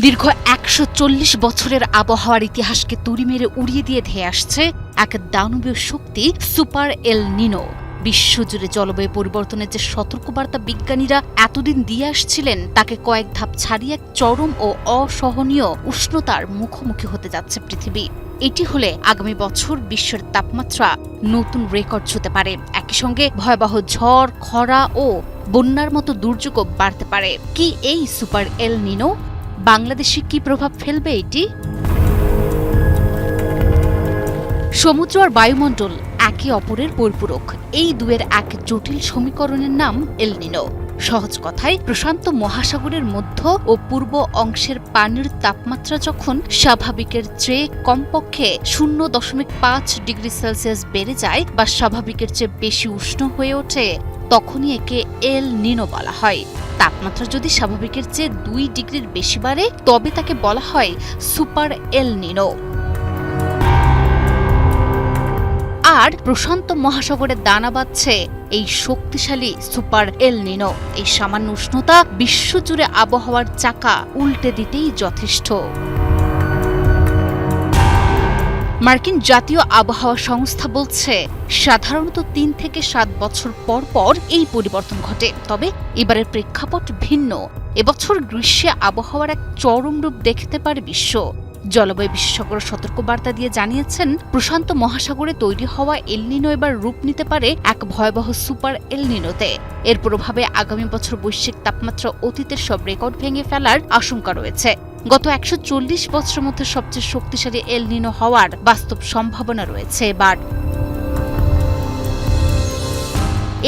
দীর্ঘ ১৪০ বছরের আবহাওয়ার ইতিহাসকে তুড়ি মেরে উড়িয়ে দিয়ে ধেয়ে আসছে এক দানবীয় শক্তি সুপার এল নিনো। বিশ্বজুড়ে জলবায়ু পরিবর্তনের যে সতর্কবার্তা বিজ্ঞানীরা এতদিন দিয়ে আসছিলেন, তাকে কয়েক ধাপ ছাড়িয়ে এক চরম ও অসহনীয় উষ্ণতার মুখোমুখি হতে যাচ্ছে পৃথিবী। এটি হলে আগামী বছর বিশ্বের তাপমাত্রা নতুন রেকর্ড ছুঁতে পারে। একই সঙ্গে ভয়াবহ ঝড়, খরা ও বন্যার মতো দুর্যোগও বাড়তে পারে। কি এই সুপার এল নিনো? বাংলাদেশে কি প্রভাব ফেলবে এটি? সমুদ্র আর বায়ুমণ্ডল একে অপরের পরিপূরক। এই দুয়ের এক জটিল সমীকরণের নাম এল নিনো। সহজ কথায়, প্রশান্ত মহাসাগরের মধ্য ও পূর্ব অংশের পানির তাপমাত্রা যখন স্বাভাবিকের চেয়ে কমপক্ষে 0.5 ডিগ্রি সেলসিয়াস বেড়ে যায় বা স্বাভাবিকের চেয়ে বেশি উষ্ণ হয়ে ওঠে, তখনই একে এল নিনো বলা হয়। তাপমাত্রা যদি স্বাভাবিকের চেয়ে 2 ডিগ্রির বেশি বাড়ে, তবে তাকে বলা হয় সুপার এল নিনো। আর প্রশান্ত মহাসাগরে দানা বাঁধছে এই শক্তিশালী সুপার এল নিনো। এই সামান্য উষ্ণতা বিশ্বজুড়ে আবহাওয়ার চাকা উল্টে দিতেই যথেষ্ট। মার্কিন জাতীয় আবহাওয়া সংস্থা বলছে, সাধারণত 3 থেকে 7 বছর পর পর এই পরিবর্তন ঘটে। তবে এবারের প্রেক্ষাপট ভিন্ন। এবছর গ্রীষ্মে আবহাওয়ার এক চরম রূপ দেখতে পারে বিশ্ব। জলবায়ু বিশেষজ্ঞরা সতর্কবার্তা দিয়ে জানিয়েছেন, প্রশান্ত মহাসাগরে তৈরি হওয়া এল নিনো এবার রূপ নিতে পারে এক ভয়াবহ সুপার এল নিনোতে। এর প্রভাবে আগামী বছর বৈশ্বিক তাপমাত্রা অতীতের সব রেকর্ড ভেঙে ফেলার আশঙ্কা রয়েছে। গত ১৪০ বছরের মধ্যে সবচেয়ে শক্তিশালী এল নিনো হওয়ার বাস্তব সম্ভাবনা রয়েছে এবার।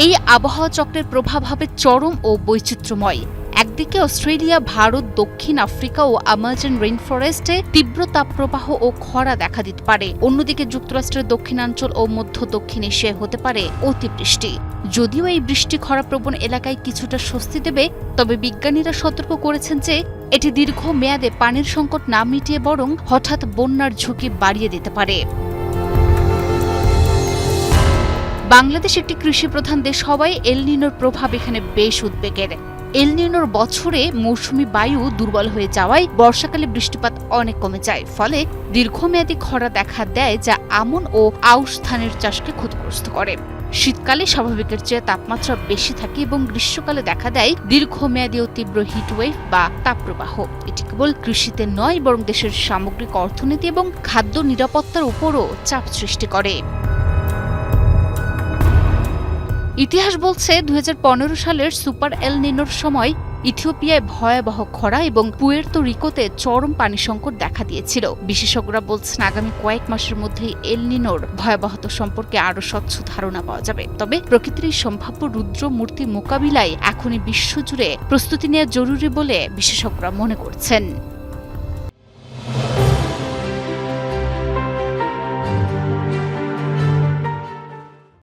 এই আবহাওয়া চক্রের প্রভাব হবে চরম ও বৈচিত্র্যময়। একদিকে অস্ট্রেলিয়া, ভারত, দক্ষিণ আফ্রিকা ও আমাজন রেইনফরেস্টে তীব্র তাপপ্রবাহ ও খরা দেখা দিতে পারে। অন্যদিকে যুক্তরাষ্ট্রের দক্ষিণাঞ্চল ও মধ্য দক্ষিণ এশিয়ায় হতে পারে অতিবৃষ্টি। যদিও এই বৃষ্টি খরাপ্রবণ এলাকায় কিছুটা স্বস্তি দেবে, তবে বিজ্ঞানীরা সতর্ক করেছেন যে এটি দীর্ঘ মেয়াদে পানির সংকট না মিটিয়ে বরং হঠাৎ বন্যার ঝুঁকি বাড়িয়ে দিতে পারে। বাংলাদেশ একটি কৃষিপ্রধান দেশ হওয়ায় এল নিনোর প্রভাব এখানে বেশ উদ্বেগের। এল নিনোর বছরে মৌসুমি বায়ু দুর্বল হয়ে যাওয়ায় বর্ষাকালে বৃষ্টিপাত অনেক কমে যায়। ফলে দীর্ঘমেয়াদী খরা দেখা দেয়, যা আমন ও আউশ ধানের চাষকে ক্ষতিগ্রস্ত করে। শীতকালে স্বাভাবিকের চেয়ে তাপমাত্রা বেশি থাকে এবং গ্রীষ্মকালে দেখা দেয় দীর্ঘমেয়াদী ও তীব্র হিটওয়েভ বা তাপপ্রবাহ। এটি কেবল কৃষিতে নয়, বরং দেশের সামগ্রিক অর্থনীতি এবং খাদ্য নিরাপত্তার উপরও চাপ সৃষ্টি করে। ইতিহাস বলছে, 2015 সালের সুপার এল নিনোর সময় ইথিওপিয়ায় ভয়াবহ খরা এবং পুয়ের্তো রিকোতে চরম পানি সংকট দেখা দিয়েছিল। বিশেষজ্ঞরা বলছেন, আগামী কয়েক মাসের মধ্যেই এল নিনোর ভয়াবহতা সম্পর্কে আরও স্বচ্ছ ধারণা পাওয়া যাবে। তবে প্রকৃতির এই সম্ভাব্য রুদ্র মূর্তি মোকাবিলায় এখনই বিশ্বজুড়ে প্রস্তুতি নেওয়া জরুরি বলে বিশেষজ্ঞরা মনে করছেন।